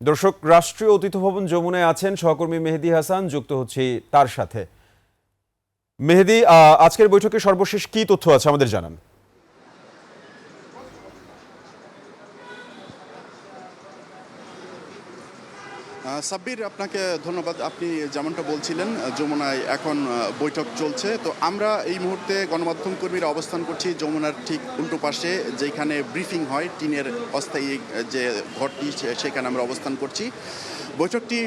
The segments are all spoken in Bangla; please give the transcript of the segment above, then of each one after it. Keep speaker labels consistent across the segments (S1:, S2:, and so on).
S1: দর্শক, রাষ্ট্রীয় অতিথি ভবন যমুনায় আছেন সহকর্মী মেহেদী হাসান, যুক্ত হচ্ছি তার সাথে। মেহেদী, আজকের বৈঠকে সর্বশেষ কি তথ্য আছে আমাদের জানান।
S2: সাব্বির, আপনাকে ধন্যবাদ। আপনি যেমনটা বলছিলেন, যমুনায় এখন বৈঠক চলছে। তো আমরা এই মুহূর্তে গণমাধ্যম কর্মীরা অবস্থান করছি যমুনার ঠিক উল্টো পাশে, যেখানে ব্রিফিং হয়, টিনের অস্থায়ী যে ঘরটি, সেখানে আমরা অবস্থান করছি। বৈঠকটি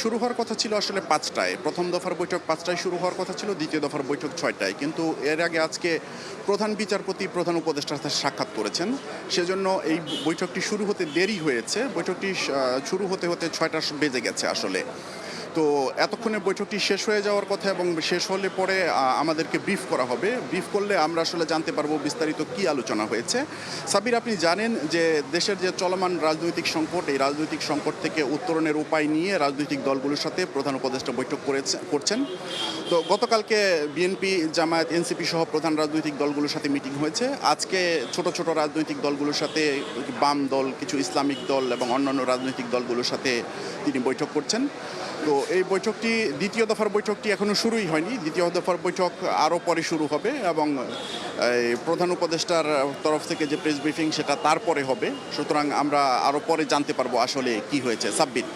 S2: শুরু হওয়ার কথা ছিল আসলে 5টায়। প্রথম দফার বৈঠক 5টায় শুরু হওয়ার কথা ছিল, দ্বিতীয় দফার বৈঠক 6টায়। কিন্তু এর আগে আজকে প্রধান বিচারপতি প্রধান উপদেষ্টার সাথে সাক্ষাৎ করেছেন, সেজন্য এই বৈঠকটি শুরু হতে দেরি হয়েছে। বৈঠকটি শুরু হতে হতে 6টা বেজে গেছে আসলে। তো এতক্ষণে বৈঠকটি শেষ হয়ে যাওয়ার কথা, এবং শেষ হলে পরে আমাদেরকে ব্রিফ করা হবে। ব্রিফ করলে আমরা আসলে জানতে পারবো বিস্তারিত কী আলোচনা হয়েছে। সাবির, আপনি জানেন যে দেশের যে চলমান রাজনৈতিক সংকট, এই রাজনৈতিক সংকট থেকে উত্তরণের উপায় নিয়ে রাজনৈতিক দলগুলোর সাথে প্রধান উপদেষ্টা বৈঠক করছেন। তো গতকালকে বিএনপি, জামায়াত, এনসিপি সহ প্রধান রাজনৈতিক দলগুলোর সাথে মিটিং হয়েছে। আজকে ছোট ছোট রাজনৈতিক দলগুলোর সাথে, বাম দল, কিছু ইসলামিক দল এবং অন্যান্য রাজনৈতিক দলগুলোর সাথে তিনি বৈঠক করছেন। তো এই বৈঠকটি, দ্বিতীয় দফার বৈঠকটি এখনও শুরুই হয়নি। দ্বিতীয় দফার বৈঠক আরও পরে শুরু হবে, এবং প্রধান উপদেষ্টার তরফ থেকে যে প্রেস ব্রিফিং, সেটা তারপরে হবে। সুতরাং আমরা আরও পরে জানতে পারবো আসলে কি হয়েছে। সাব্বির।